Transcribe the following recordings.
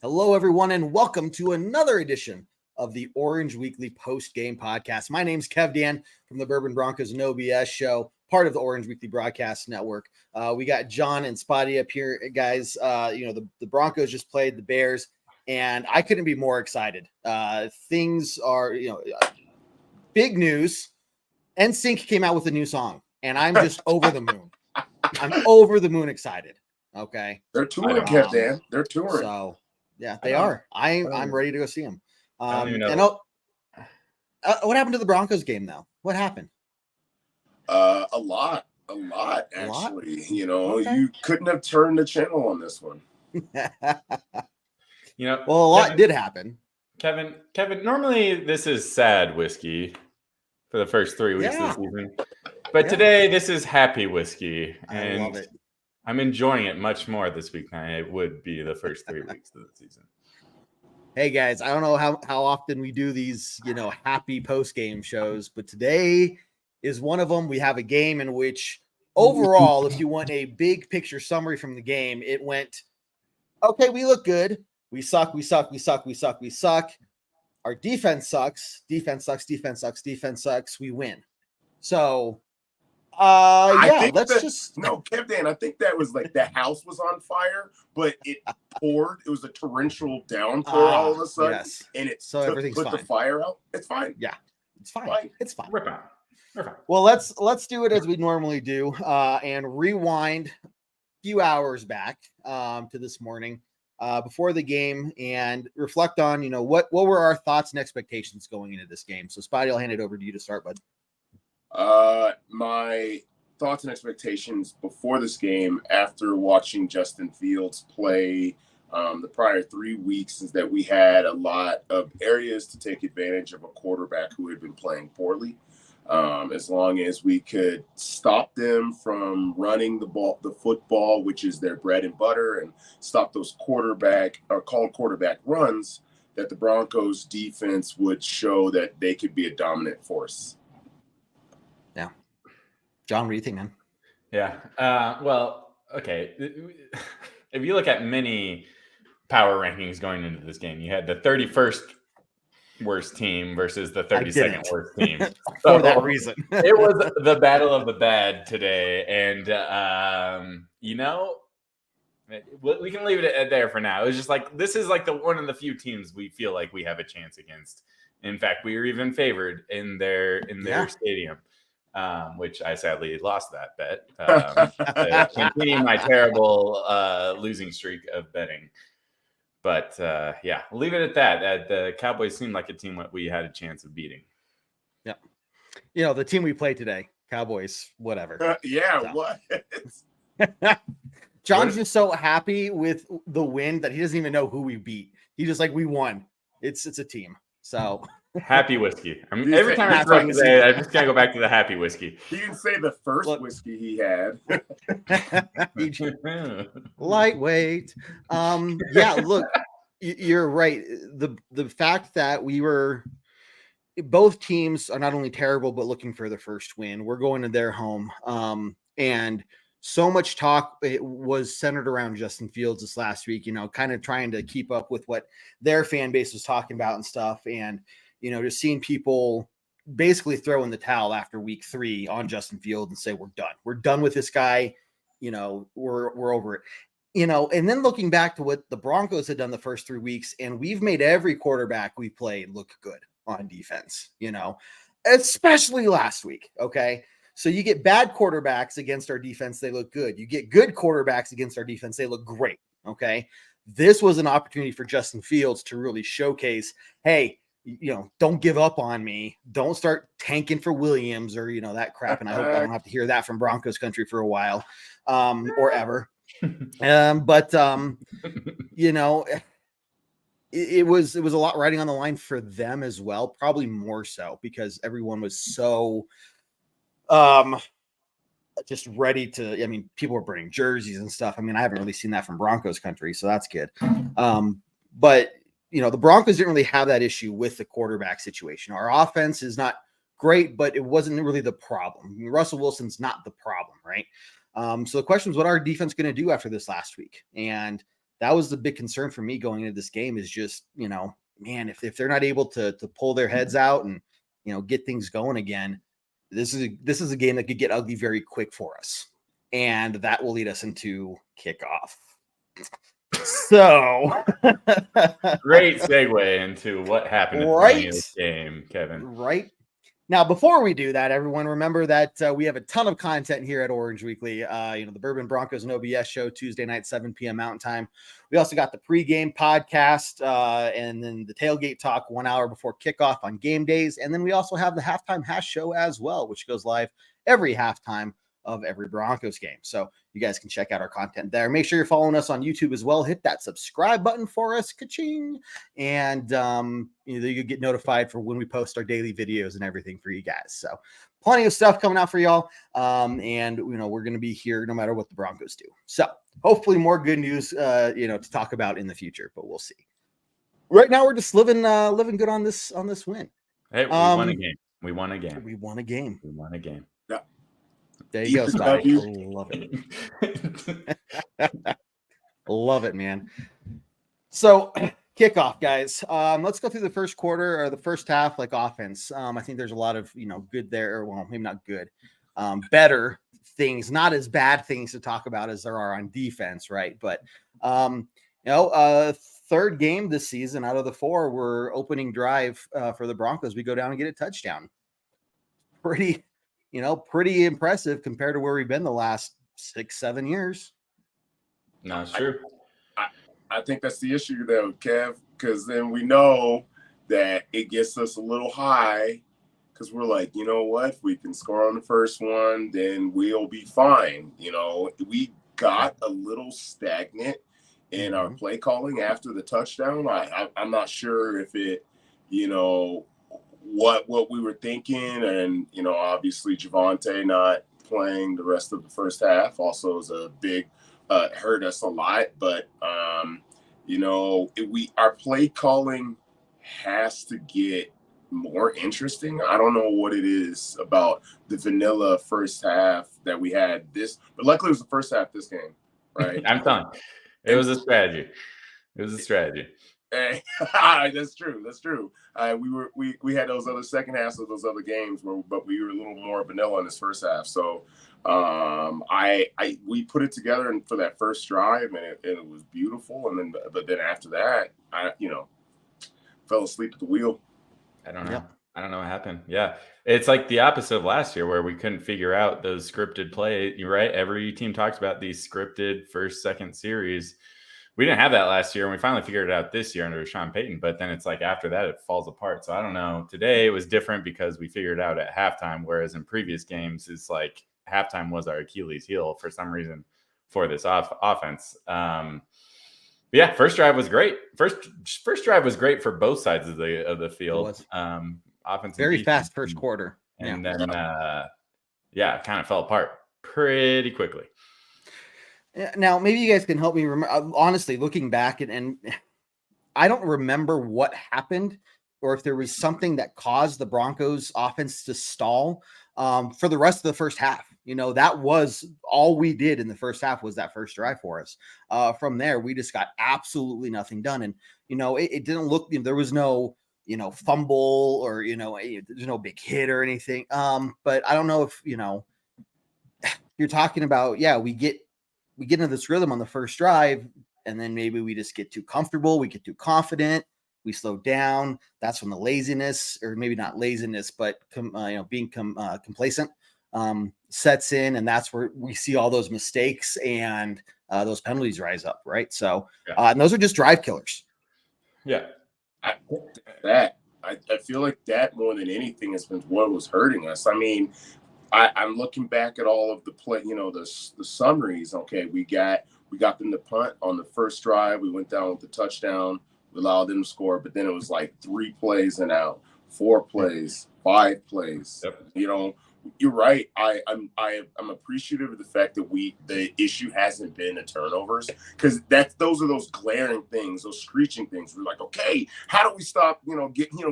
Hello, everyone, and welcome to another edition of the Orange Weekly Postgame Podcast. My name's Kev Dan from the Bourbon Broncos and OBS show, part of the Orange Weekly Broadcast Network. We got John and Spotty up here, guys. The Broncos just played the Bears, and I couldn't be more excited. Things are, big news. NSYNC came out with a new song, and I'm just over the moon. I'm over the moon excited. Okay. They're touring, Kev Dan. They're touring. So, yeah, they are. I'm ready to go see them. I don't even know. What happened to the Broncos game, though? What happened? A lot, actually. Okay. You couldn't have turned the channel on this one. Well, a lot did happen. Kevin, normally this is sad whiskey for the first 3 weeks of the season. But today this is happy whiskey. And I love it. I'm enjoying it much more this week than it would be the first 3 weeks of the season. Hey guys, I don't know how often we do these, happy post-game shows, but today is one of them. We have a game in which overall, if you want a big picture summary from the game, it went, okay, we look good. We suck. Our defense sucks. Defense sucks. We win. So, Kev Dan, I think that was like the house was on fire, but it poured. It was a torrential downpour all of a sudden, and it put the fire out. It's fine. Yeah, it's fine. It's fine. We're fine. Well, let's do it as we normally do, and rewind a few hours back to this morning before the game, and reflect on what were our thoughts and expectations going into this game. So, Spotty, I'll hand it over to you to start, bud. My thoughts and expectations before this game, after watching Justin Fields play the prior 3 weeks, is that we had a lot of areas to take advantage of a quarterback who had been playing poorly. As long as we could stop them from running the football, which is their bread and butter, and stop those called quarterback runs, that the Broncos defense would show that they could be a dominant force. Yeah. John, what do you think, man? Yeah. Well, okay. If you look at many power rankings going into this game, you had the 31st worst team versus the 32nd worst team. For that reason. It was the battle of the bad today. And, we can leave it there for now. It was just like, this is like one of the few teams we feel like we have a chance against. In fact, we were even favored in their stadium. Which I sadly lost that bet. Continuing my terrible losing streak of betting. But we'll leave it at that. The Cowboys seemed like a team that we had a chance of beating. Yeah. The team we played today, Cowboys, whatever. What? John's just so happy with the win that he doesn't even know who we beat. He just we won. It's a team. So happy whiskey. Every time I try to say it, I just gotta go back to the happy whiskey. He didn't say the first whiskey he had. Lightweight. Look, you're right. The fact that both teams are not only terrible but looking for the first win. We're going to their home, and so much talk was centered around Justin Fields this last week. Kind of trying to keep up with what their fan base was talking about and stuff, and just seeing people basically throw in the towel after week 3 on Justin Fields and say, we're done with this guy. We're over it, and then looking back to what the Broncos had done the first 3 weeks, and we've made every quarterback we played look good on defense, especially last week. Okay. So you get bad quarterbacks against our defense. They look good. You get good quarterbacks against our defense. They look great. Okay. This was an opportunity for Justin Fields to really showcase, hey, don't give up on me. Don't start tanking for Williams or, that crap. And I hope I don't have to hear that from Broncos country for a while or ever. It was a lot riding on the line for them as well. Probably more so because everyone was so just ready to, people were burning jerseys and stuff. I haven't really seen that from Broncos country, so that's good. But the Broncos didn't really have that issue with the quarterback situation. Our offense is not great, but it wasn't really the problem. Russell Wilson's not the problem, right? So the question is, what our defense going to do after this last week? And that was the big concern for me going into this game is just, man, if they're not able to pull their heads out and, get things going again, this is a game that could get ugly very quick for us. And that will lead us into kickoff. So great segue into what happened in this game, Kevin. Right. Now, before we do that, everyone remember that we have a ton of content here at Orange Weekly. The Bourbon Broncos and OBS show Tuesday night, 7 p.m. Mountain Time. We also got the pregame podcast and then the tailgate talk 1 hour before kickoff on game days. And then we also have the halftime hash show as well, which goes live every halftime of every Broncos game. So you guys can check out our content there. Make sure you're following us on YouTube as well. Hit that subscribe button for us, ka-ching. And you get notified for when we post our daily videos and everything for you guys. So plenty of stuff coming out for y'all. And we're going to be here no matter what the Broncos do. So hopefully more good news, to talk about in the future, but we'll see. Right now we're just living good on this win. Hey, we won a game. We won a game. Yeah. There you go, Scotty. I love it. Love it, man. So kickoff, guys. Let's go through the first quarter or the first half, like offense. I think there's a lot of, good there. Or, well, maybe not good. Better things, not as bad things to talk about as there are on defense, right? But, third game this season out of the 4, we're opening drive for the Broncos. We go down and get a touchdown. Pretty impressive compared to where we've been the last 6-7 years. No, it's true. I think that's the issue though, Kev, because then we know that it gets us a little high because we're like, you know what? If we can score on the first one, then we'll be fine. We got a little stagnant in our play calling after the touchdown. I'm not sure if it, what we were thinking, and obviously Javonte not playing the rest of the first half also is a big hurt us a lot. But our play calling has to get more interesting. I don't know what it is about the vanilla first half that we had this, but luckily it was the first half this game, right? I'm telling you, it was a strategy. Hey, that's true. We had those other second halves of those other games but we were a little more vanilla in this first half. So we put it together and for that first drive and it was beautiful. And then after that, I fell asleep at the wheel. I don't know. Yeah. I don't know what happened. Yeah. It's like the opposite of last year where we couldn't figure out those scripted plays. You're right. Every team talks about these scripted first, second series. We didn't have that last year, and we finally figured it out this year under Sean Payton. But then it's like after that, it falls apart. So I don't know. Today it was different because we figured it out at halftime, whereas in previous games, it's like halftime was our Achilles heel for some reason for this offense. Yeah, first drive was great. First drive was great for both sides of the field. Offense very fast first quarter, and then it kind of fell apart pretty quickly. Now, maybe you guys can help me remember. Honestly, looking back, and I don't remember what happened or if there was something that caused the Broncos offense to stall for the rest of the first half. That was all we did in the first half was that first drive for us. From there, we just got absolutely nothing done. And, it didn't look, there was no, fumble or, there's no big hit or anything. But I don't know if, you're talking about, we get into this rhythm on the first drive, and then maybe we just get too comfortable. We get too confident. We slow down. That's when the laziness, or maybe not laziness, but being complacent sets in, and that's where we see all those mistakes and those penalties rise up, right? So, and those are just drive killers. Yeah, I feel like that more than anything has been what was hurting us. I mean, I'm looking back at all of the play, the summaries. Okay, we got them to punt on the first drive. We went down with the touchdown. We allowed them to score, but then it was like 3 plays and out, 4 plays, 5 plays. Yep. You're right. I'm appreciative of the fact that the issue hasn't been the turnovers, because those are those glaring things, those screeching things. We're like, okay, how do we stop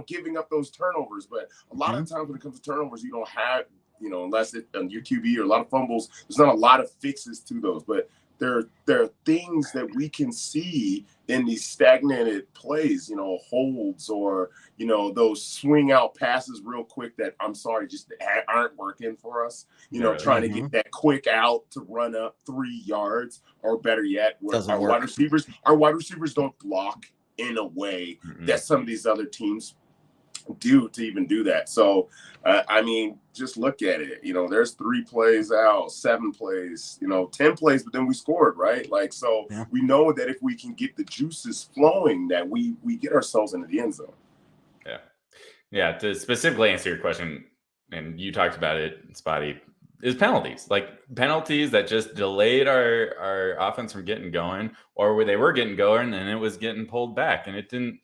giving up those turnovers? But a lot of times when it comes to turnovers, you don't have unless your QB or a lot of fumbles, there's not a lot of fixes to those. But there are things that we can see in these stagnated plays, holds or, those swing out passes real quick that I'm sorry, just aren't working for us. Trying to get that quick out to run up 3 yards, or better yet, our wide receivers don't block in a way that some of these other teams do to even do that. So, just look at it. There's 3 plays out, 7 plays, 10 plays, but then we scored, right? We know that if we can get the juices flowing, that we get ourselves into the end zone. Yeah. To specifically answer your question, and you talked about it, Spotty, is penalties. Penalties that just delayed our offense from getting going, or where they were getting going and it was getting pulled back, and it didn't.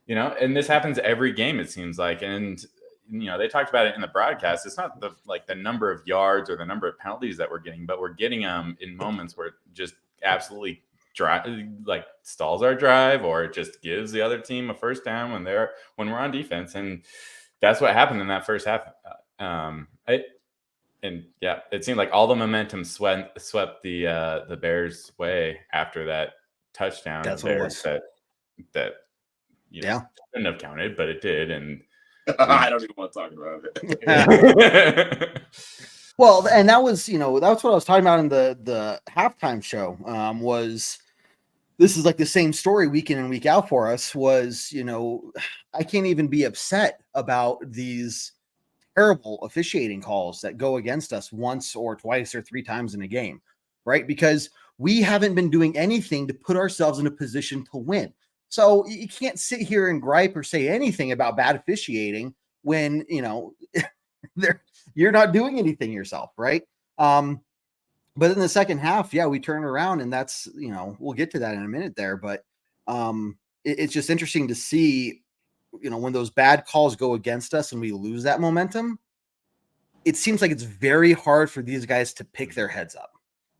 And this happens every game, it seems like. And, they talked about it in the broadcast. It's not the number of yards or the number of penalties that we're getting, but we're getting them in moments where it just absolutely stalls our drive, or it just gives the other team a first down when we're on defense. And that's what happened in that first half. It seemed like all the momentum swept the Bears' way after that touchdown. That's what it was. That shouldn't have counted, but it did. And I don't even want to talk about it. Well, and that was, that's what I was talking about in the halftime show. This is like the same story week in and week out for us. I can't even be upset about these terrible officiating calls that go against us once or twice or 3 times in a game, right? Because we haven't been doing anything to put ourselves in a position to win. So you can't sit here and gripe or say anything about bad officiating when, you're not doing anything yourself, right? But in the second half, we turn around, and that's, we'll get to that in a minute there. But it's just interesting to see, when those bad calls go against us and we lose that momentum, it seems like it's very hard for these guys to pick their heads up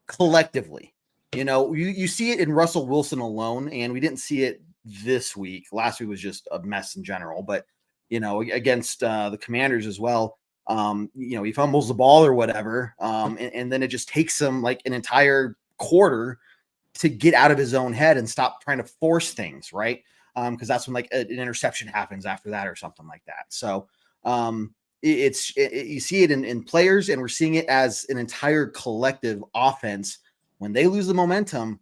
collectively. You see it in Russell Wilson alone, and we didn't see it this week. Last week was just a mess in general, but against the Commanders as well. He fumbles the ball or whatever, and then it just takes him like an entire quarter to get out of his own head and stop trying to force things, right? Because that's when an interception happens after that or something like that. So you see it in players, and we're seeing it as an entire collective offense. When they lose the momentum,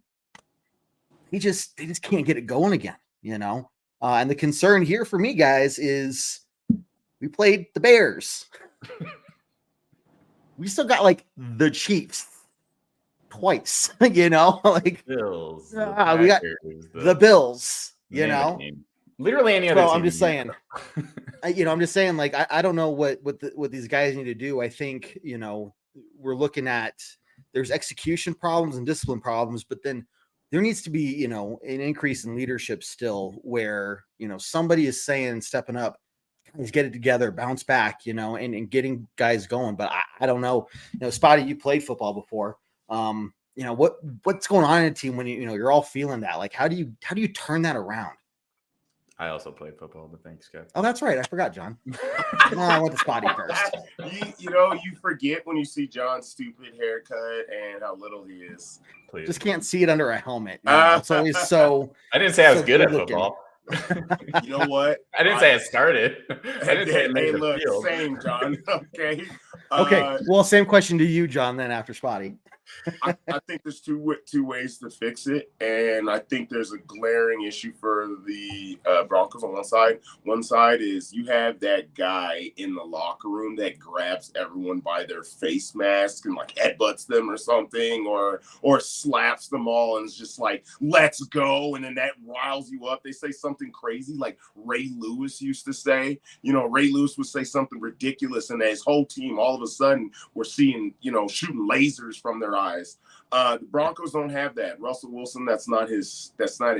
they just can't get it going again, and the concern here for me, guys, is we played the Bears. We still got the Chiefs twice, Bills. we got the Bills, literally any other team. I'm just saying, I don't know what these guys need to do. I think, we're looking at, there's execution problems and discipline problems, but then there needs to be, an increase in leadership still where, somebody is saying, stepping up, get it together, bounce back, and getting guys going. But I don't know, Spotty, you played football before. What's going on in a team when you're all feeling that? How do you turn that around? I also played football, but thanks, Scott. Oh, that's right. I forgot, John. I went to Spotty first. You forget when you see John's stupid haircut and how little he is. Please. Just can't see it under a helmet. It's always so. I didn't say I was good at football. You know what? I didn't say I started. I didn't say it made the field. Same, John. Okay. Okay. Well, same question to you, John, then after Spotty. I think there's two ways to fix it, and I think there's a glaring issue for the Broncos on one side. One side is you have that guy in the locker room that grabs everyone by their face mask and headbutts them or something, or slaps them all and is just like, "Let's go," and then that riles you up. They say something crazy like Ray Lewis used to say. Ray Lewis would say something ridiculous, and his whole team all of a sudden we're seeing shooting lasers from their eyes. The Broncos don't have that. Russell Wilson, that's not his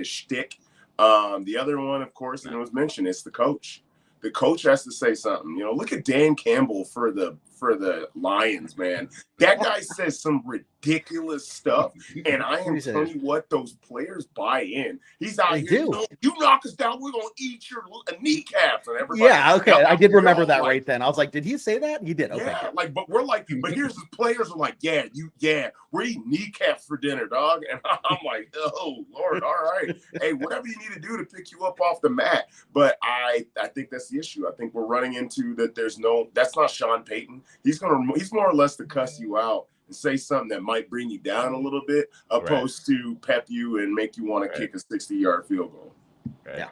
shtick. The other one, of course, and it was mentioned, it's the coach. The coach has to say something. Look at Dan Campbell for the for the Lions, man. That guy says some ridiculous stuff, and I am telling you what, those players buy in. He's out here, you knock us down, we're gonna eat your kneecaps, and everybody. Yeah, okay, I did remember that right then. I was like, did he say that? He did. Okay, yeah, like, but we're like, but here's the players are like, we're eating kneecaps for dinner, dog, and I'm like, oh Lord, all right, hey, whatever you need to do to pick you up off the mat. But I think that's the issue. I think we're running into that. That's not Sean Payton. He's more or less to cuss you out and say something that might bring you down a little bit, opposed to pep you and make you want to kick a 60-yard field goal. Right. Yeah.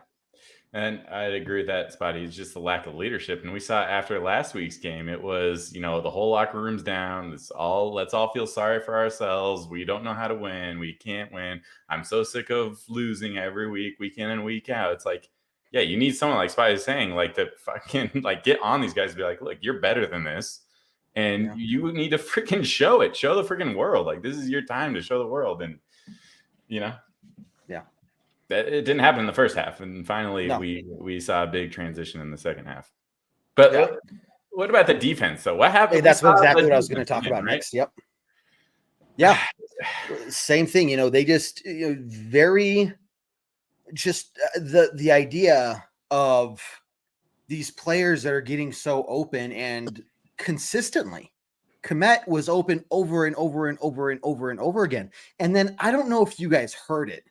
And I'd agree with that, Spotty. It's just the lack of leadership. And we saw after last week's game, it was, the whole locker room's down. Let's all feel sorry for ourselves. We don't know how to win. We can't win. I'm so sick of losing every week in and week out. It's like, yeah, you need someone like Spotty's saying, like, to fucking get on these guys and be like, look, you're better than this. And you need to freaking show it. Show the freaking world. Like, this is your time to show the world. And, Yeah. It didn't happen in the first half. And finally, we saw a big transition in the second half. But what about the defense? So what happened? Hey, that's exactly what I was going to talk about next. Yep. Yeah. Same thing. They just the idea of these players that are getting so open and consistently. Kmet was open over and over and over and over and over again. And then I don't know if you guys heard it,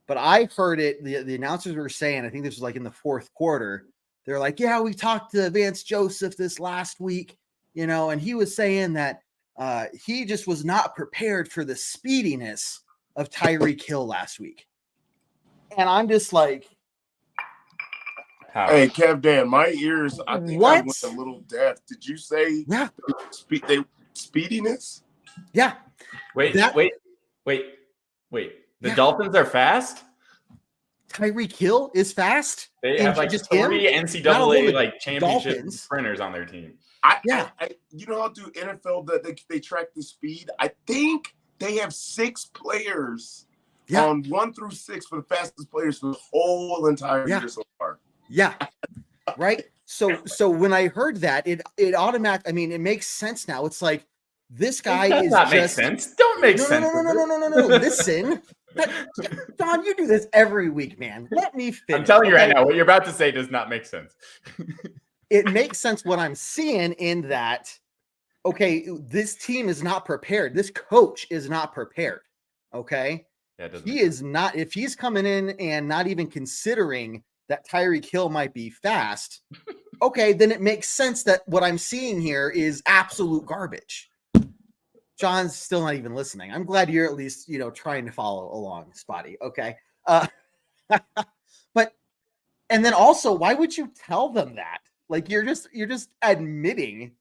but I heard it. The announcers were saying, I think this was like in the fourth quarter. They're like, yeah, we talked to Vance Joseph this last week, and he was saying that he just was not prepared for the speediness of Tyreek Hill last week. And I'm just like, hey, Kev Dan, my ears, I think I went a little deaf. Did you say speediness? Yeah. Wait. The Dolphins are fast? Tyreek Hill is fast? They have like just 3 NCAA championship sprinters on their team. You know how do NFL that they track the speed? I think they have 6 players on 1 through 6 for the fastest players for the whole entire year so far. Yeah. Right. So when I heard that, it automatically, it makes sense now. It's like, this guy is not make sense. Don't make sense. No. Listen, Don, you do this every week, man. Let me finish. I'm telling you right now, what you're about to say does not make sense. It makes sense what I'm seeing in that. Okay, this team is not prepared. This coach is not prepared. Okay, he is not. If he's coming in and not even considering that Tyreek Hill might be fast, okay, then it makes sense that what I'm seeing here is absolute garbage. John's still not even listening. I'm glad you're at least, trying to follow along, Spotty. Okay. But, and then also, why would you tell them that? Like, you're just admitting.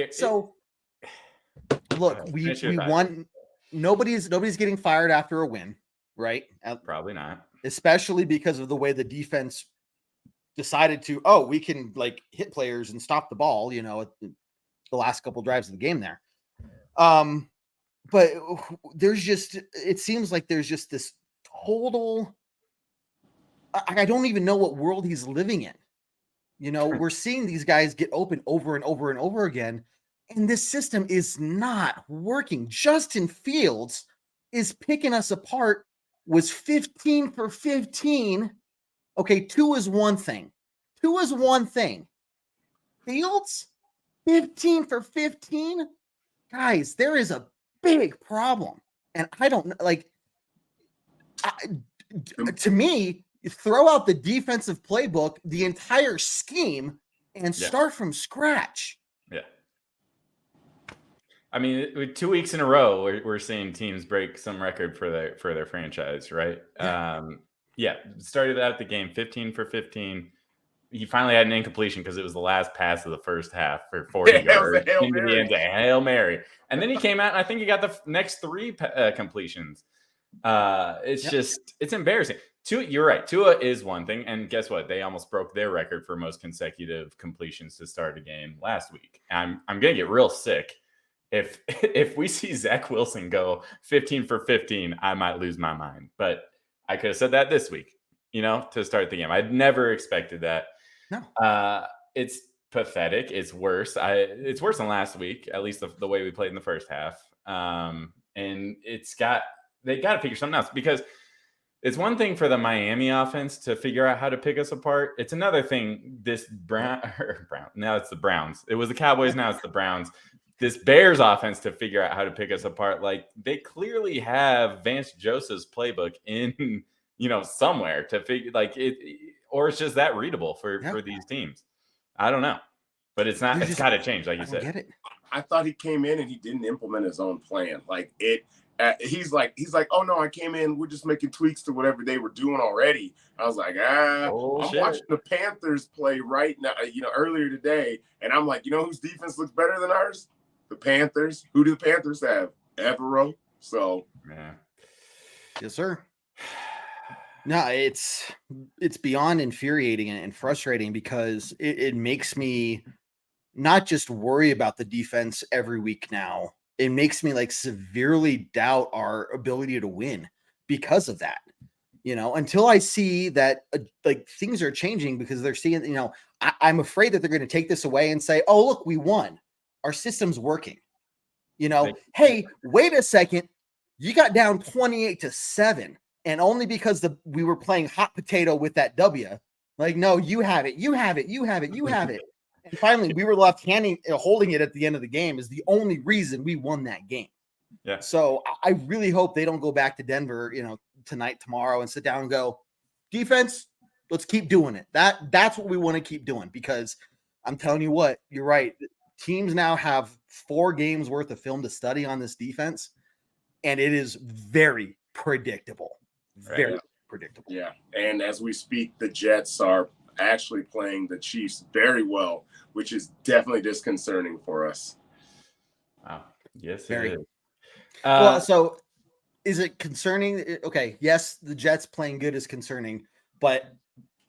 So look, we won. Nobody's getting fired after a win, right? Probably not. Especially because of the way the defense decided to, we can hit players and stop the ball, at the last couple drives of the game there. But it seems like there's just this total, I don't even know what world he's living in. We're seeing these guys get open over and over and over again, and this system is not working. Justin Fields is picking us apart, was 15 for 15. Okay, 2 is one thing. Fields, 15 for 15. Guys, there is a big problem. And I don't know, to me, you throw out the defensive playbook, the entire scheme, and start from scratch. Yeah. With 2 weeks in a row, we're seeing teams break some record for their franchise, right? Started out the game 15 for 15. He finally had an incompletion because it was the last pass of the first half for 40 yards. Hail Mary. And then he came out, and I think he got the next 3 completions. It's embarrassing. You're right. Tua is one thing. And guess what? They almost broke their record for most consecutive completions to start a game last week. I'm going to get real sick. If we see Zach Wilson go 15 for 15, I might lose my mind. But I could have said that this week, to start the game. I'd never expected that. No. pathetic. It's worse. It's worse than last week, at least the way we played in the first half. And they got to figure something else, because it's one thing for the Miami offense to figure out how to pick us apart. It's another thing, this Brown. Now it's the Browns. It was the Cowboys. Now it's the Browns. This Bears offense to figure out how to pick us apart. Like, they clearly have Vance Joseph's playbook in, somewhere to figure, like, it, or it's just that readable for these teams. I don't know, but it's not. It's got to change, like you said. Get it. I thought he came in and he didn't implement his own plan. Like it. He's like, oh no, I came in. We're just making tweaks to whatever they were doing already. I was like, I'm watching the Panthers play right now, earlier today, and I'm like, whose defense looks better than ours? The Panthers. Who do the Panthers have? Evero. So, yeah. Yes, sir. No, it's beyond infuriating and frustrating, because it makes me not just worry about the defense every week now. It makes me severely doubt our ability to win because of that. Until I see that things are changing, because they're seeing, I'm afraid that they're going to take this away and say, oh, look, we won. Our system's working. Hey, wait a second. You got down 28-7, and only because we were playing hot potato with that W. No, you have it. You have it. You have it. You have it. And finally, we were left holding it at the end of the game is the only reason we won that game. Yeah. So I really hope they don't go back to Denver, tonight, tomorrow, and sit down and go, defense, let's keep doing it. That's what we want to keep doing, because I'm telling you what, you're right. Teams now have 4 games worth of film to study on this defense, and it is very predictable. Very predictable. Yeah. And as we speak, the Jets are actually playing the Chiefs very well, which is definitely disconcerting for us. Wow. Yes, very. It is. Well, so is it concerning? Okay, yes, the Jets playing good is concerning, but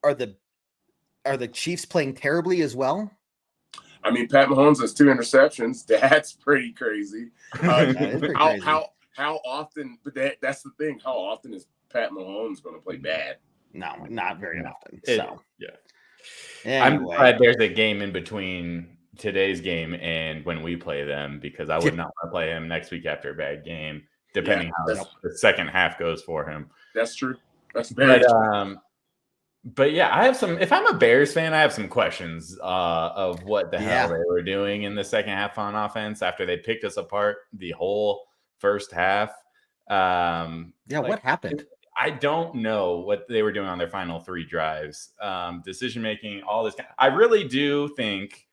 are the Chiefs playing terribly as well? I mean, Pat Mahomes has 2 interceptions. That's pretty crazy. That is pretty crazy. How often? But that's the thing. How often is Pat Mahomes going to play bad? No, not very often. Anyway. I'm glad there's a game in between today's game and when we play them, because I would not want to play him next week after a bad game, depending how the second half goes for him. That's true. That's very true. But yeah, I have some. If I'm a Bears fan, I have some questions of what the hell they were doing in the second half on offense after they picked us apart the whole first half. What happened? I don't know what they were doing on their final 3 drives. Decision making, all this. I really do think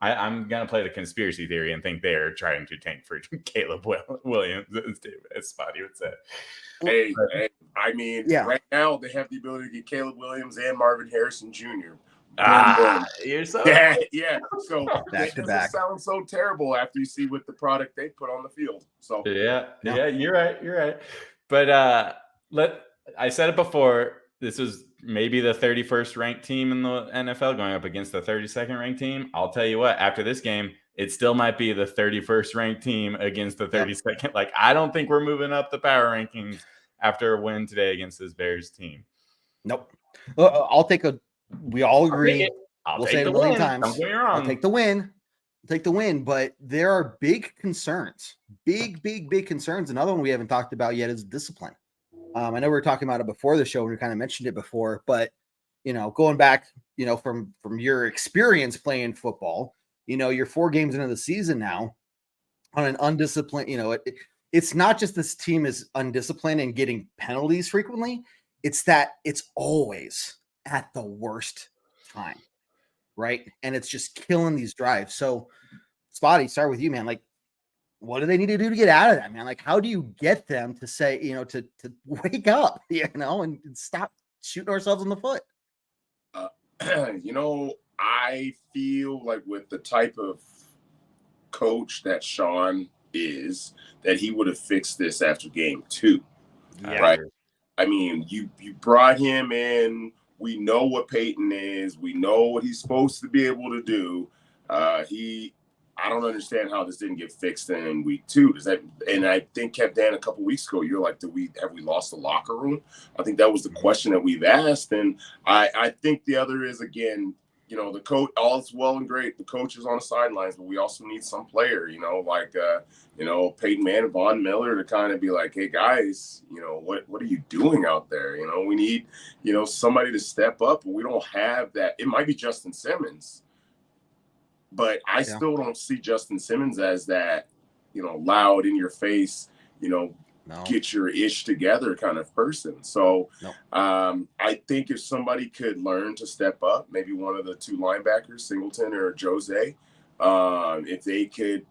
I'm going to play the conspiracy theory and think they're trying to tank for Caleb Williams, as Spotty would say. Hey, I mean, right now they have the ability to get Caleb Williams and Marvin Harrison Jr. You're so yeah. So it doesn't sound so terrible after you see what the product they put on the field. So yeah, you're right. But I said it before. This is maybe the 31st ranked team in the NFL going up against the 32nd ranked team. I'll tell you what, after this game, it still might be the 31st ranked team against the 32nd. Like, I don't think we're moving up the power rankings after a win today against this Bears team. Nope. We all agree. We'll say it a million times. Don't get me wrong. I'll take the win. But there are big concerns. Big concerns. Another one we haven't talked about yet is discipline. I know we were talking about it before the show. We kind of mentioned it before, but going back, from your experience playing football, you're 4 games into the season now on an undisciplined, it's not just this team is undisciplined and getting penalties frequently. It's that it's always at the worst time. Right. And it's just killing these drives. So Spotty, start with you, man. Like, what do they need to do to get out of that, man? Like, how do you get them to say, to wake up, and stop shooting ourselves in the foot? I feel like with the type of coach that Sean is, that he would have fixed this after game 2. Yeah. Right. I mean, you brought him in. We know what Peyton is. We know what he's supposed to be able to do. I don't understand how this didn't get fixed in week 2. And I think, Dan, a couple weeks ago, you're like, have we lost the locker room? I think that was the question that we've asked. And I think the other is, again, the coach, all's well and great. The coach is on the sidelines, but we also need some player, like, Peyton Manning, Von Miller to kind of be like, hey, guys, what are you doing out there? We need, somebody to step up. But we don't have that. It might be Justin Simmons, but I still don't see Justin Simmons as that, loud in your face, no. Get your ish together kind of person. So I think if somebody could learn to step up, maybe one of the two linebackers, Singleton or Jose, if they could,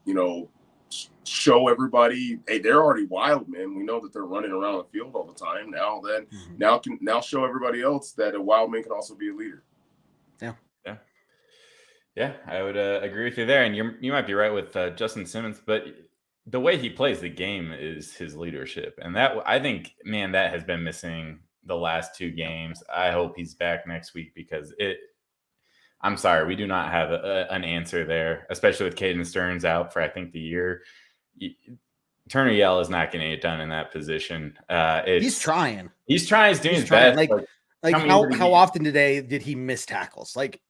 show everybody, hey, they're already wild, man. We know that they're running around the field all the time. Now show everybody else that a wild man can also be a leader. Yeah, I would agree with you there. And you might be right with Justin Simmons, but the way he plays the game is his leadership. And that, I think, man, that has been missing the last 2 games. I hope he's back next week because I'm sorry, we do not have an answer there, especially with Caden Stearns out for, I think, the year. Turner Yell is not getting it done in that position. He's trying. He's trying. He's doing his best. Like how often today did he miss tackles? Like,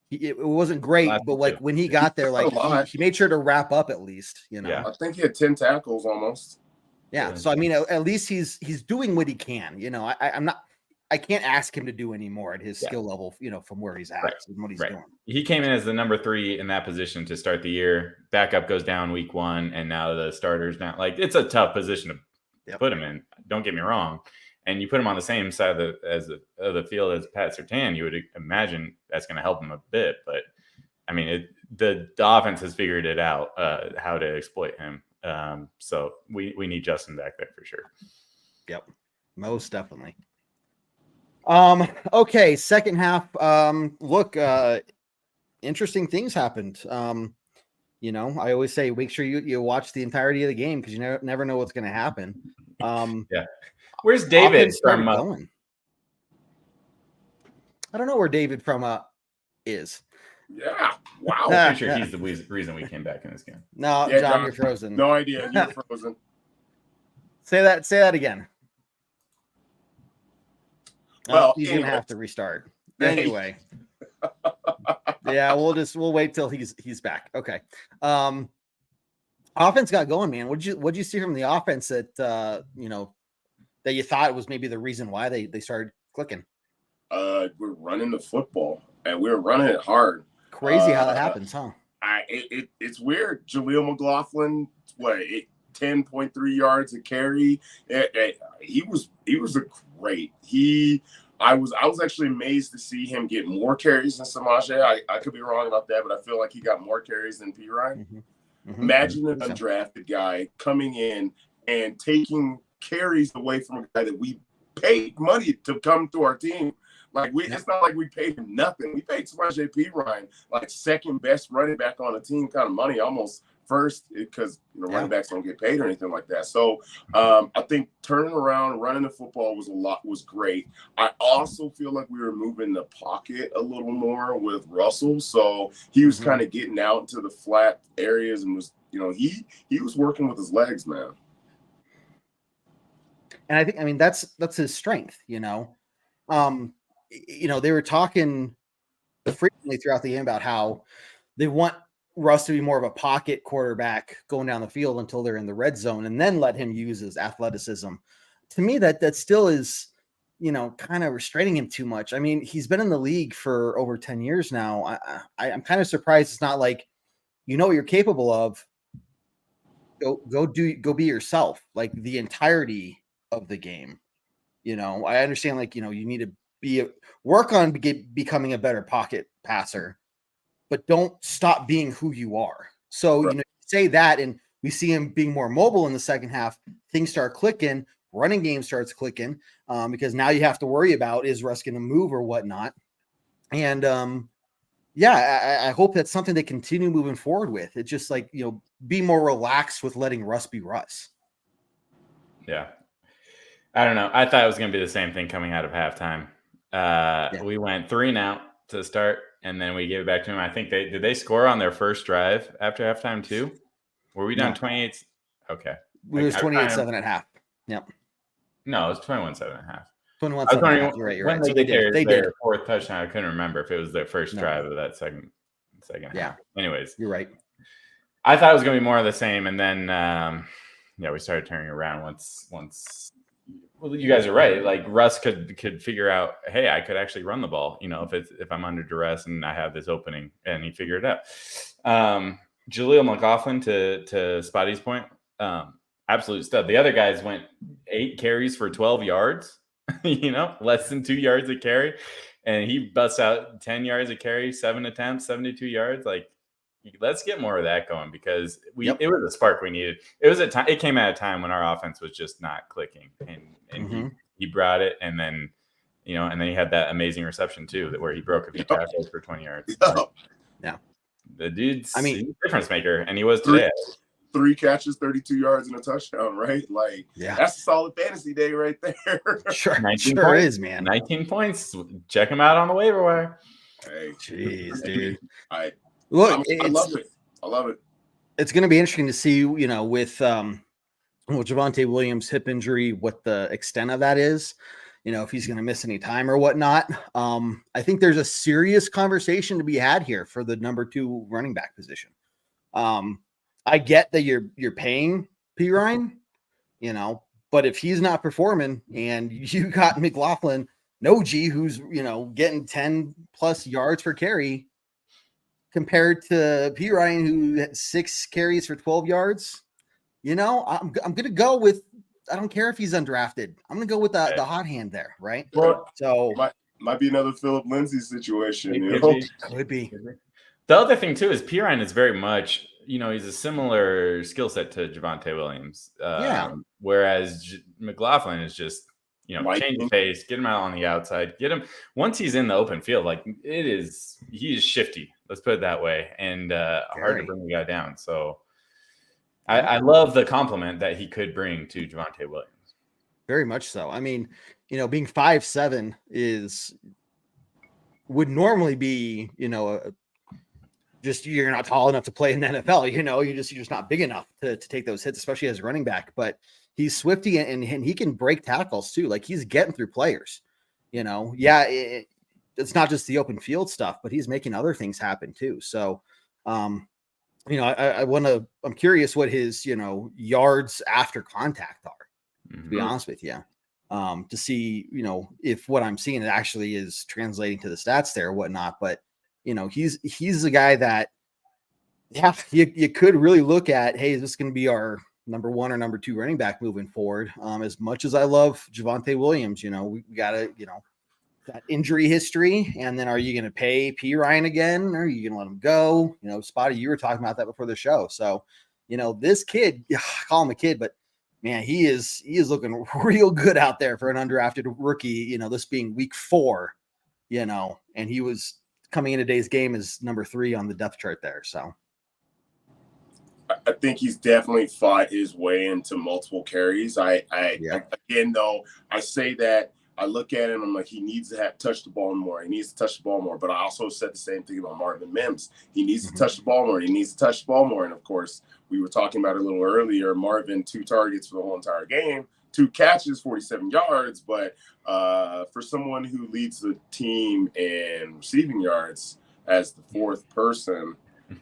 it wasn't great, but like when he got there, like he made sure to wrap up at least, Yeah. I think he had 10 tackles almost. Yeah. So, I mean, at least he's doing what he can, I can't ask him to do any more at his skill level, from where he's at and what he's doing. He came in as the number 3 in that position to start the year. Backup goes down week 1, and now the starter's down. Like, it's a tough position to put him in. Don't get me wrong. And you put him on the same side of the field as Pat Surtain, you would imagine that's going to help him a bit. But, I mean, the offense has figured it out, how to exploit him. So we need Justin back there for sure. Yep, most definitely. Okay, second half. Look, interesting things happened. I always say make sure you watch the entirety of the game because you never know what's going to happen. Where's David from? Going? I don't know where David from is. Yeah. Wow. I'm pretty sure he's the reason we came back in this game. No, yeah, John, you're frozen. No idea. You're frozen. Say that again. Well, he's gonna have to restart. Anyway. Yeah, we'll wait till he's back. Okay. Offense got going, man. What'd you see from the offense that that you thought was maybe the reason why they started clicking? We're running the football and we're running it hard. Crazy how that happens, huh? It's weird. Jaleel McLaughlin, 10.3 yards a carry. He was great. I was actually amazed to see him get more carries than Samaje. I could be wrong about that, but I feel like he got more carries than P. Ryan. Imagine an undrafted guy coming in and taking carries away from a guy that we paid money to come to our team. It's not like we paid him nothing. We paid Samaje P. Ryan like second best running back on the team kind of money, almost first, because running backs don't get paid or anything like that. So I think turning around, running the football was great. I also feel like we were moving the pocket a little more with Russell, so he was kind of getting out into the flat areas and was he was working with his legs, man. And I think that's his strength. They were talking frequently throughout the game about how they want Russ to be more of a pocket quarterback going down the field until they're in the red zone and then let him use his athleticism. To me, that still is, kind of restraining him too much. I mean, he's been in the league for over 10 years now. I'm kind of surprised it's not like, what you're capable of. Go be yourself, like the entirety of the game. I understand, you need to work on becoming a better pocket passer, but don't stop being who you are. So, say that, and we see him being more mobile in the second half, things start clicking, running game starts clicking, because now you have to worry about, is Russ going to move or whatnot? And, I hope that's something they continue moving forward with. It's just be more relaxed with letting Russ be Russ. Yeah. I don't know. I thought it was going to be the same thing coming out of halftime. We went 3 and out to start, and then we gave it back to him. I think did they score on their first drive after halftime too? Were we down 28? Okay. It was 28-7 at half. Yep. No, it was 21-7 at half. 21 I was wondering You're when right. So they did. They their did. fourth touchdown. I couldn't remember if it was their first drive of that second half. Anyways, you're right. I thought it was going to be more of the same, and then we started turning around once. Well, you guys are right. Like Russ could figure out, hey, I could actually run the ball. If I'm under duress and I have this opening, and he figured it out. Jaleel McLaughlin, to Spotty's point, absolute stud. The other guys went 8 carries for 12 yards. Less than 2 yards a carry, and he busts out 10 yards a carry, 7 attempts, 72 yards. Like, let's get more of that going, because it was a spark we needed. It came at a time when our offense was just not clicking, and he brought it, and then and then he had that amazing reception too, where he broke a few tackles for 20 yards. The dude's he's a difference maker, and he was today. 3 catches, 32 yards, and a touchdown, right? Like, that's a solid fantasy day right there. Sure, 19 sure points, is, man. 19 points. Check him out on the waiver wire. Hey, jeez, dude. I love it. I love it. It's going to be interesting to see, with Javonte Williams' hip injury, what the extent of that is. If he's going to miss any time or whatnot. I think there's a serious conversation to be had here for the number 2 running back position. I get that you're paying P. Ryan, but if he's not performing and you got McLaughlin, who's, getting 10 plus yards per carry compared to P. Ryan, who had 6 carries for 12 yards, I'm going to go with, I don't care if he's undrafted. I'm going to go with the hot hand there. Right. Well, so might be another Philip Lindsay situation. Could be. The other thing too is P. Ryan is very much, he's a similar skill set to Javonte Williams. Whereas McLaughlin is just, change the pace, get him out on the outside, get him once he's in the open field. Like he is shifty. Let's put it that way, and hard to bring the guy down. So I love the compliment that he could bring to Javonte Williams. Very much so. I mean, being 5'7" would normally be, just you're not tall enough to play in the NFL. You're just not big enough to take those hits, especially as a running back. But he's swifty and he can break tackles too. Like he's getting through players. It's not just the open field stuff, but he's making other things happen too. So, I'm curious what his yards after contact are. To be honest with you, to see if what I'm seeing actually is translating to the stats there or whatnot. But he's a guy that, you could really look at, hey, is this going to be our number 1 or number 2 running back moving forward? As much as I love Javonte Williams, we got to, that injury history. And then are you going to pay P. Ryan again? Or are you going to let him go? Spotty, you were talking about that before the show. So, this kid, I call him a kid, but man, he is looking real good out there for an undrafted rookie, this being week 4, and he was coming in today's game as number 3 on the depth chart there. So I think he's definitely fought his way into multiple carries. Again, though, I say that I look at him, I'm like, he needs to touch the ball more. He needs to touch the ball more. But I also said the same thing about Marvin Mims. He needs to touch the ball more. He needs to touch the ball more. And of course, we were talking about it a little earlier, Marvin, 2 targets for the whole entire game, 2 catches, 47 yards. But for someone who leads the team in receiving yards as the 4th person,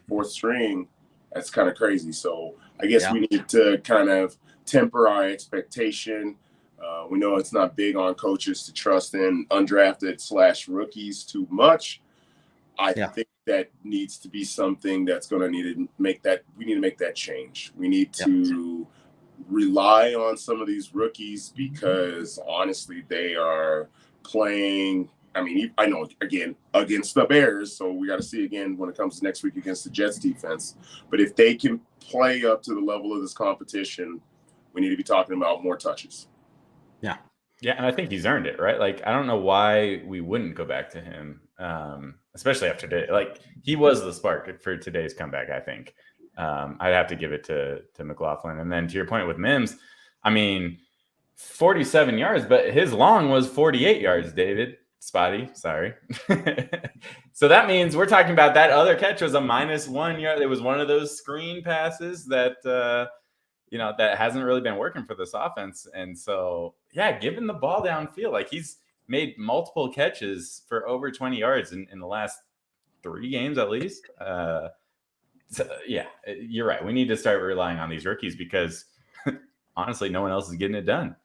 4th string, that's kind of crazy. So I guess we need to kind of temper our expectation. We know it's not big on coaches to trust in undrafted / rookies too much. I think that needs to be something that's going to need to make that. We need to make that change. We need to rely on some of these rookies because honestly, they are playing. I mean, I know again against the Bears, so we got to see again when it comes to next week against the Jets defense. But if they can play up to the level of this competition, we need to be talking about more touches. Yeah, and I think he's earned it, right? Like, I don't know why we wouldn't go back to him, especially after today. Like, he was the spark for today's comeback, I think. I'd have to give it to McLaughlin. And then to your point with Mims, I mean, 47 yards, but his long was 48 yards, David. Spotty, sorry. So that means we're talking about that other catch was a -1 yard. It was one of those screen passes that that hasn't really been working for this offense. And so, yeah, giving the ball downfield, like he's made multiple catches for over 20 yards in the last 3 games at least. So, yeah, you're right. We need to start relying on these rookies because honestly, no one else is getting it done.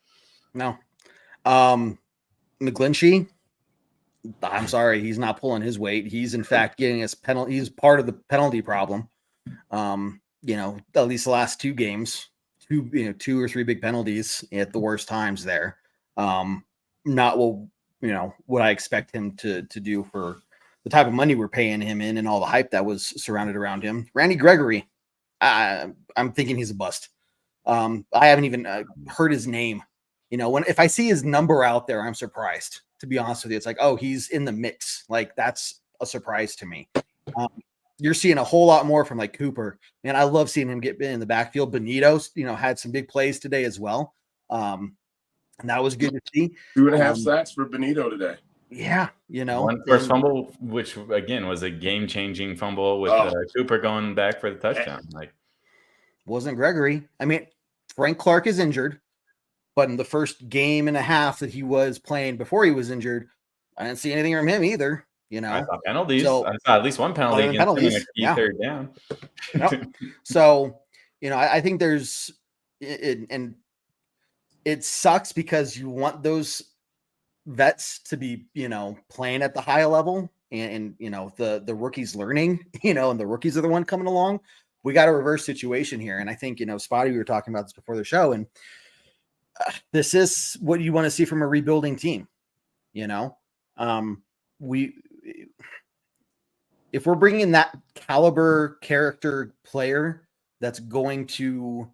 No. McGlinchey, I'm sorry, he's not pulling his weight. He's in fact getting us penalty. He's part of the penalty problem. At least the last 2 games, 2 or 3 big penalties at the worst times there. Not what I expect him to do for the type of money we're paying him in and all the hype that was surrounded around him. Randy Gregory, I'm thinking he's a bust. I haven't even heard his name. If I see his number out there, I'm surprised, to be honest with you. It's like, oh, he's in the mix. Like, that's a surprise to me. You're seeing a whole lot more from like Cooper. Man, I love seeing him get in the backfield. Benito, had some big plays today as well. And that was good to see. 2.5 sacks for Benito today. Yeah, one first fumble, which again was a game-changing fumble with Cooper going back for the touchdown. Like, wasn't Gregory. I mean, Frank Clark is injured, but in the first game and a half that he was playing before he was injured, I didn't see anything from him either. I saw penalties. I saw at least one penalty against penalties. Him in a key 3rd down. Yep. So, I think there's and it sucks because you want those vets to be, playing at the high level and the rookies learning, and the rookies are the one coming along. We got a reverse situation here. And I think, Spotty, we were talking about this before the show, and this is what you want to see from a rebuilding team. If we're bringing that caliber character player that's going to,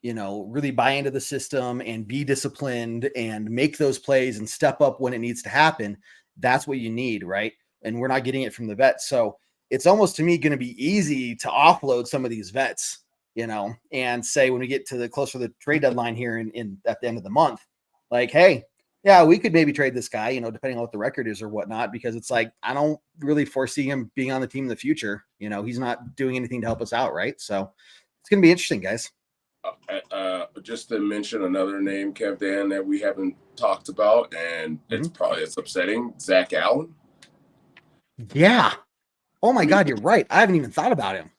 really buy into the system and be disciplined and make those plays and step up when it needs to happen, that's what you need, right? And we're not getting it from the vets. So it's almost, to me, going to be easy to offload some of these vets, and say when we get to the closer to the trade deadline here in at the end of the month, like, hey, yeah, we could maybe trade this guy, depending on what the record is or whatnot, because it's like, I don't really foresee him being on the team in the future. He's not doing anything to help us out, right? So it's going to be interesting, guys. Just to mention another name, Kev Dan, that we haven't talked about, and it's upsetting, Zach Allen. Yeah. Oh my God, you're right. I haven't even thought about him.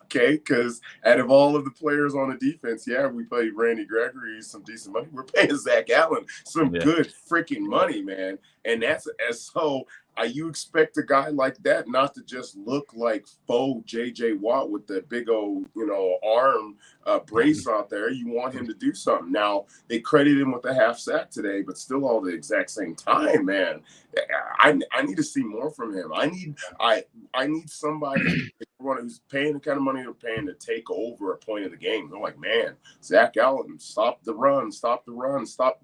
Okay, because out of all of the players on the defense, we paid Randy Gregory some decent money. We're paying Zach Allen some good freaking money, man. And that's so. You expect a guy like that not to just look like faux J.J. Watt with the big old, arm brace out there. You want him to do something. Now, they credit him with a half sack today, but still all the exact same time, man. I need to see more from him. I need somebody who's paying the kind of money they're paying to take over a point of the game. They're like, man, Zach Allen, stop the run, stop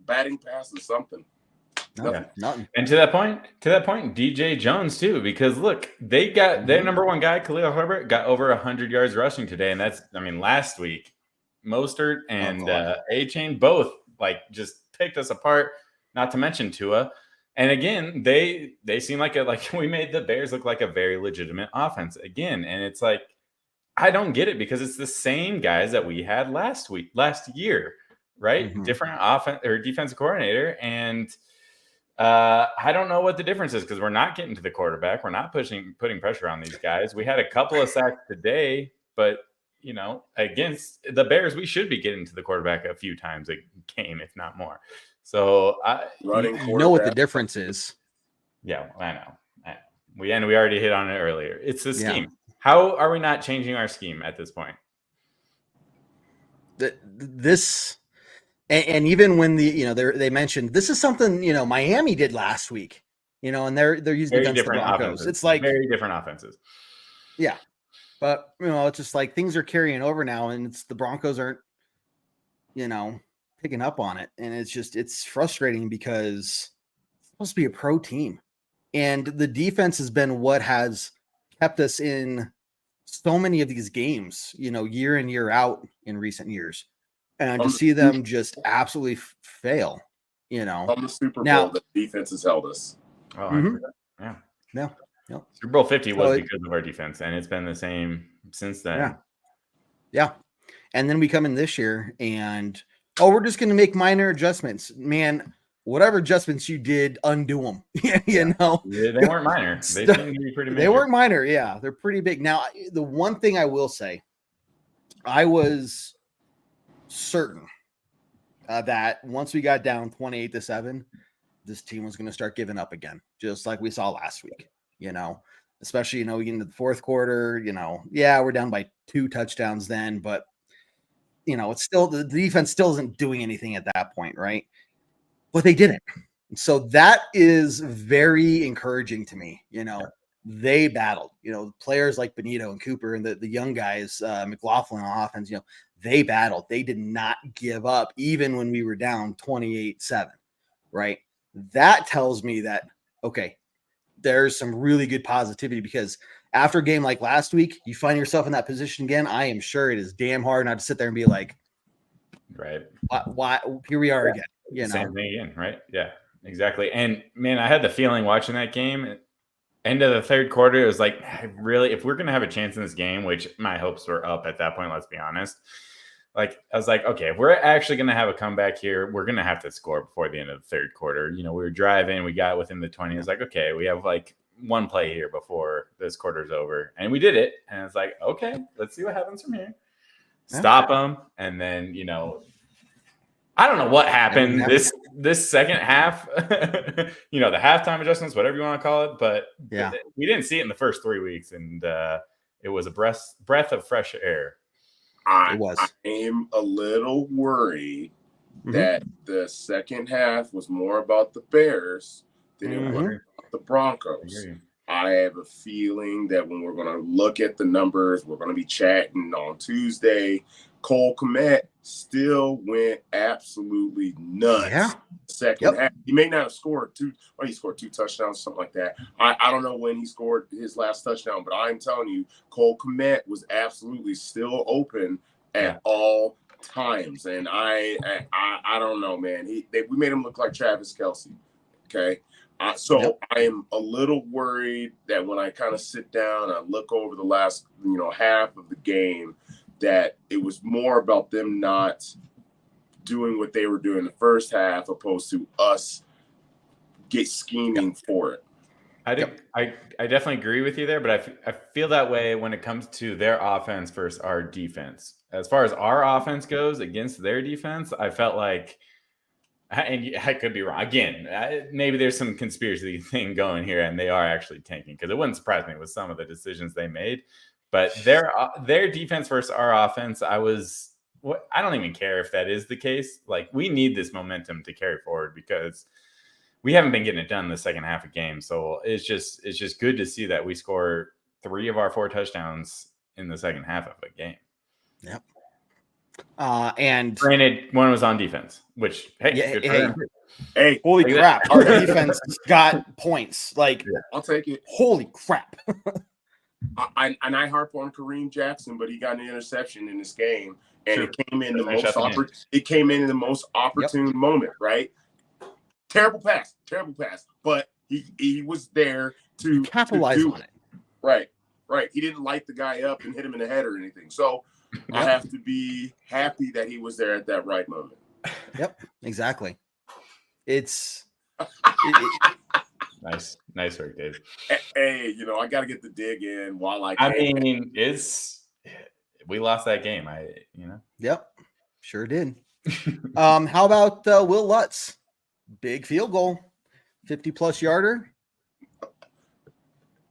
batting passes, something. Nothing. And to that point, DJ Jones too, because look, they got their number one guy, Khalil Herbert, got over 100 yards rushing today, and that's, last week, Mostert and A-Chain both just picked us apart. Not to mention Tua, and again, they seem like we made the Bears look like a very legitimate offense again, and it's like, I don't get it because it's the same guys that we had last year, right? Mm-hmm. Different offense or defensive coordinator, and I don't know what the difference is because we're not getting to the quarterback. We're not putting pressure on these guys. We had a couple of sacks today, but against the Bears, we should be getting to the quarterback a few times a game, if not more. So you know what the difference is. Yeah, I know. We already hit on it earlier. It's the scheme. Yeah. How are we not changing our scheme at this point? And even when they mentioned this is something Miami did last week, and they're using very against the Broncos. Offenses. It's like very different offenses. Yeah, but it's just like things are carrying over now, and it's the Broncos aren't picking up on it, and it's frustrating because it's supposed to be a pro team, and the defense has been what has kept us in so many of these games, year in year out in recent years. And to see them just absolutely fail, On the Super Bowl, the defense has held us. Oh, yeah. Super Bowl 50 was because of our defense, and it's been the same since then. Yeah. And then we come in this year and, we're just going to make minor adjustments. Man, whatever adjustments you did, undo them. you know, they weren't minor. They seemed to be pretty major. They weren't minor. Yeah, they're pretty big. Now, the one thing I will say, I was certain that once we got down 28-7, this team was going to start giving up again, just like we saw last week, especially, we get into the fourth quarter, we're down by 2 touchdowns then, but, it's still, the defense still isn't doing anything at that point, right? But they didn't. So that is very encouraging to me. They battled, players like Benito and Cooper and the young guys, McLaughlin on offense, they battled. They did not give up even when we were down 28-7, right? That tells me that, okay, there's some really good positivity, because after a game like last week, you find yourself in that position again. I am sure it is damn hard not to sit there and be like, right, why here we are again. Same thing again, right? Yeah, exactly. And man, I had the feeling watching that game, end of the third quarter, it was like, really, if we're going to have a chance in this game, which my hopes were up at that point, let's be honest. Like, I was like, okay, if we're actually going to have a comeback here, we're going to have to score before the end of the third quarter. We were driving, we got within the 20. It's like, okay, we have like one play here before this quarter's over. And we did it. And it's like, okay, let's see what happens from here. Stop them. And then, I don't know what happened this second half, the halftime adjustments, whatever you want to call it. But we didn't see it in the first 3 weeks. And it was a breath of fresh air. I am a little worried that the second half was more about the Bears than it was about the Broncos. I have a feeling that when we're going to look at the numbers, we're going to be chatting on Tuesday. Cole Kmet still went absolutely nuts. Second half. He may not have scored he scored 2 touchdowns, something like that. I don't know when he scored his last touchdown, but I'm telling you, Cole Kmet was absolutely still open at all times. And I don't know, man. We made him look like Travis Kelce. Okay. I am a little worried that when I kind of sit down, I look over the last, half of the game, that it was more about them not doing what they were doing the first half, opposed to us scheming for it. I definitely agree with you there, but I feel that way when it comes to their offense versus our defense. As far as our offense goes against their defense, I felt like, and I could be wrong. Again, maybe there's some conspiracy thing going here, and they are actually tanking, because it wouldn't surprise me with some of the decisions they made. But their defense versus our offense, I don't even care if that is the case. Like, we need this momentum to carry forward, because we haven't been getting it done in the second half of games. So it's just good to see that we score 3 of our 4 touchdowns in the second half of a game. Yep. And granted, one was on defense, which holy crap, our defense got points. Like, I'll take it. Holy crap. I harp on Kareem Jackson, but he got an interception in this game, and it came in the most opportune moment, right? Terrible pass, but he was there to capitalize on it. Right. He didn't light the guy up and hit him in the head or anything. So I have to be happy that he was there at that right moment. Yep, exactly. It's nice work, Dave. Hey, I got to get the dig in while I can. I mean, we lost that game. Yep, sure did. How about Will Lutz? Big field goal, 50+ yarder.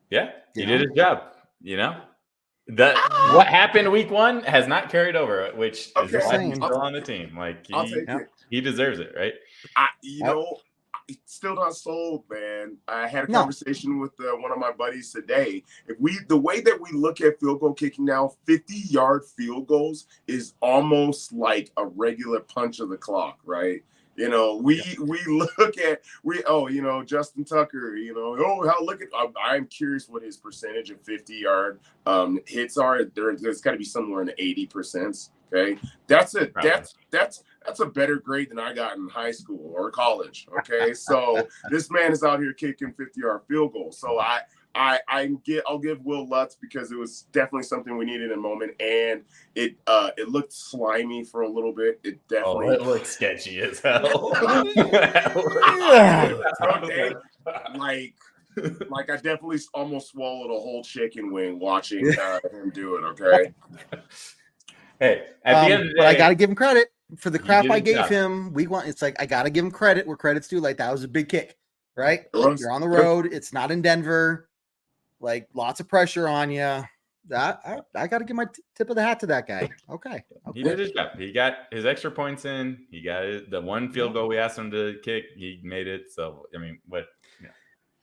Yeah, he did his job. What happened week 1 has not carried over, which is why he's still on the team. Like, he deserves it, right? Still not sold, man. I had a conversation with one of my buddies today. The way that we look at field goal kicking now, 50-yard field goals is almost like a regular punch of the clock, right? We look at Justin Tucker. I'm curious what his percentage of 50-yard hits are. There's got to be somewhere in the 80%. Okay, that's a better grade than I got in high school or college. Okay, so this man is out here kicking 50-yard field goals. So I'll give Will Lutz because it was definitely something we needed in a moment, and it looked slimy for a little bit. It definitely it looked sketchy as hell. Okay. Like I definitely almost swallowed a whole chicken wing watching him do it. Okay. Hey, at the end of the day, but I got to give him credit for the crap I gave job. him. Week 1, it's like I got to give him credit where credit's due. Like that was a big kick, right? You're on the road. It's not in Denver. Like lots of pressure on you. I got to give my tip of the hat to that guy. Okay. He did his job. He got his extra points in. He got it. The one field goal we asked him to kick, he made it. So I mean, what? Yeah.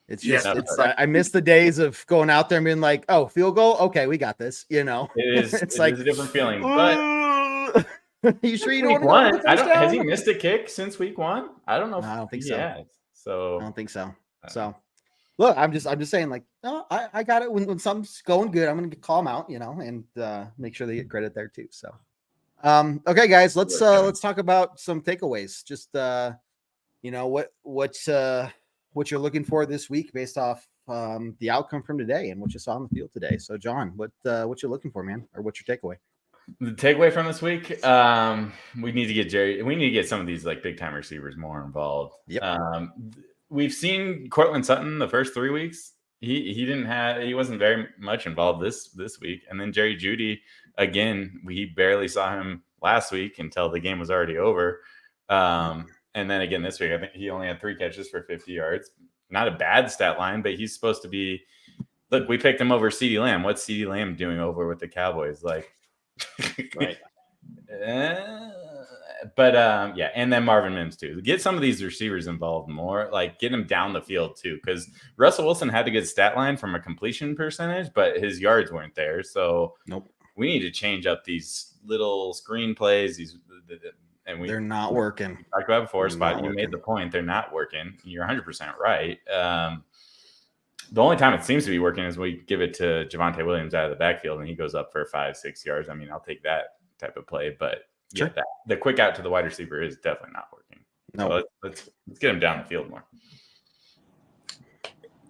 It's just I miss the days of going out there and being like, oh, field goal. Okay, we got this. You know, it is. It's it like is a different feeling. But you sure you don't want to go? Has he missed a kick since week 1? I don't know. No, I don't think so. Has. So I don't think so. So look, I'm just saying, like, no, I got it. When something's going good, I'm gonna call them out, you know, and make sure they get credit there too. So okay, guys, let's talk about some takeaways. Just you know, what you're looking for this week based off the outcome from today and what you saw on the field today. So John, what you're looking for, man, or what's your takeaway? The takeaway from this week, we need to get Jerry. We need to get some of these like big time receivers more involved. Yep. We've seen Cortland Sutton the first 3 weeks. He wasn't very much involved this week. And then Jerry Jeudy, again, we barely saw him last week until the game was already over. And then again this week, I think he only had 3 catches for 50 yards. Not a bad stat line, but he's supposed to be. Look, we picked him over CeeDee Lamb. What's CeeDee Lamb doing over with the Cowboys? Like, right. Yeah, and then Marvin Mims too. Get some of these receivers involved more, like get them down the field too, because Russell Wilson had a good stat line from a completion percentage, but his yards weren't there. So nope, we need to change up these little screen plays. They're not working. Talked about before, Spot. You made the point. They're not working. You're 100% right. The only time it seems to be working is we give it to Javonte Williams out of the backfield and he goes up for 5-6 yards. I mean, I'll take that type of play, but sure. Yeah, the quick out to the wide receiver is definitely not working. No, so let's get him down the field more.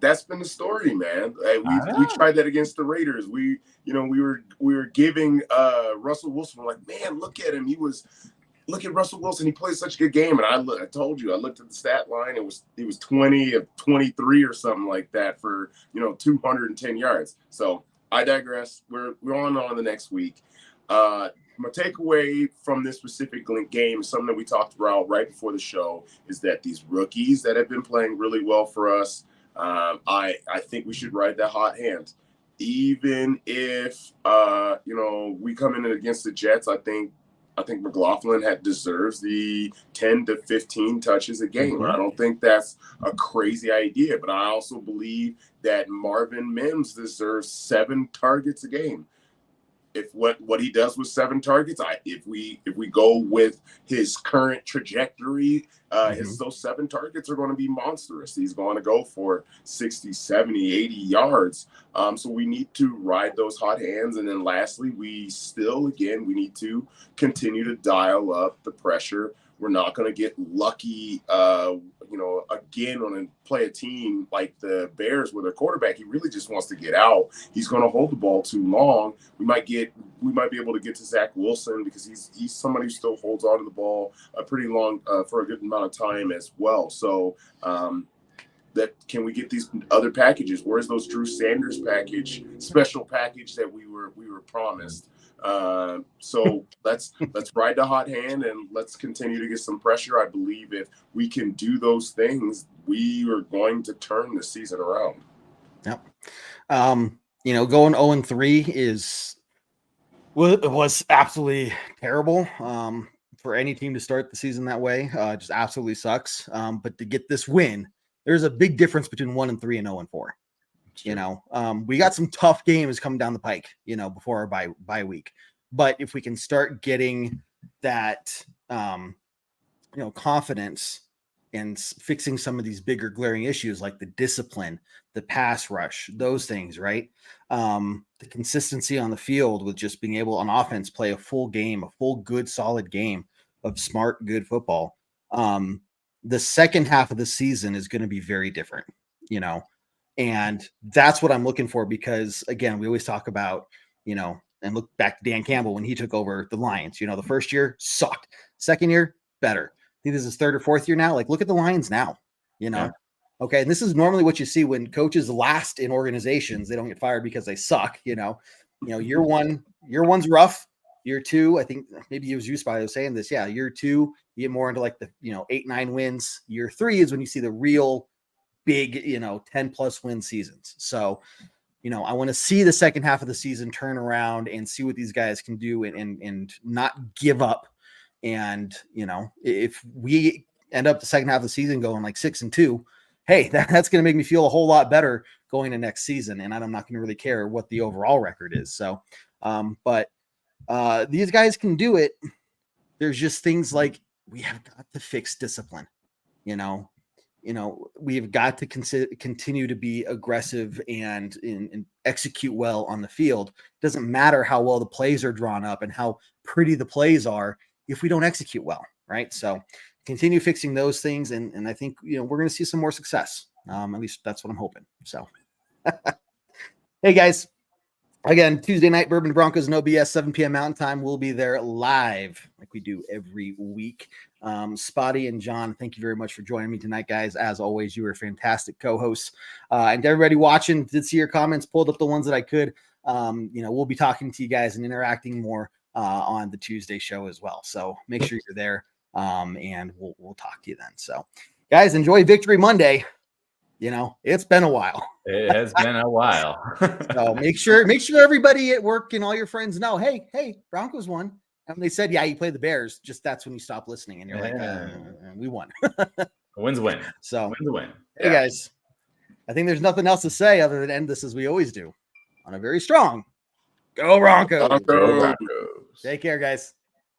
That's been the story, man. We tried that against the Raiders. We were giving Russell Wilson. We're like, man, look at him. Look at Russell Wilson. He played such a good game. And I told you, I looked at the stat line. It was 20 of 23 or something like that for 210 yards. So I digress. We're on the next week. My takeaway from this specific game is something that we talked about right before the show, is that these rookies that have been playing really well for us, I think we should ride that hot hand. Even if we come in against the Jets, I think McLaughlin deserves the 10 to 15 touches a game. Mm-hmm. I don't think that's a crazy idea, but I also believe that Marvin Mims deserves 7 targets a game. If what he does with 7 targets, if we go with his current trajectory, those 7 targets are going to be monstrous. He's going to go for 60, 70, 80 yards. So we need to ride those hot hands. And then lastly, we need to continue to dial up the pressure. We're not going to get lucky, again on play a team like the Bears where their quarterback, he really just wants to get out. He's going to hold the ball too long. We might be able to get to Zach Wilson because he's somebody who still holds on to the ball a pretty long for a good amount of time as well. So that can we get these other packages? Where's those Drew Sanders special package that we were promised? So let's ride the hot hand and let's continue to get some pressure. I believe if we can do those things, we are going to turn the season around. Yep. Going 0-3 was absolutely terrible. For any team to start the season that way, just absolutely sucks. But to get this win, there's a big difference between 1-3 and 0-4. We got some tough games coming down the pike, before our bye week. But if we can start getting that, confidence and fixing some of these bigger glaring issues like the discipline, the pass rush, those things, right? The consistency on the field with just being able on offense play a full game, a full, good, solid game of smart, good football. The second half of the season is going to be very different. And that's what I'm looking for, because again, we always talk about, and look back to Dan Campbell when he took over the Lions. The first year sucked. Second year, better. I think this is his third or fourth year now. Like, look at the Lions now, Yeah. Okay. And this is normally what you see when coaches last in organizations. They don't get fired because they suck. Year one's rough. Year two, I think maybe it was you, Spy, was saying this. Yeah. Year two, you get more into like the, 8-9 wins. Year three is when you see the real big, 10+ win seasons. So, I want to see the second half of the season turn around and see what these guys can do and not give up. And, if we end up the second half of the season going like 6-2, hey, that's going to make me feel a whole lot better going to next season. And I'm not going to really care what the overall record is. So, but these guys can do it. There's just things like we have got to fix discipline. We've got to continue to be aggressive and execute well on the field. It doesn't matter how well the plays are drawn up and how pretty the plays are if we don't execute well, right? So continue fixing those things, and I think we're going to see some more success. At least that's what I'm hoping. So, hey guys. Again, Tuesday night, Bourbon Broncos and OBS, 7 p.m. Mountain Time. We'll be there live like we do every week. Spotty and John, thank you very much for joining me tonight, guys. As always, you were fantastic co-hosts. And to everybody watching, did see your comments, pulled up the ones that I could. We'll be talking to you guys and interacting more on the Tuesday show as well. So make sure you're there, and we'll talk to you then. So, guys, enjoy Victory Monday. It's been a while. It has been a while. So make sure everybody at work and all your friends know, hey, Broncos won. And they said, yeah, you play the Bears. Just that's when you stop listening and you're like, we won. A win's a win. So win's a win. Hey guys, I think there's nothing else to say other than end this as we always do on a very strong Go Broncos. Broncos. Take care, guys.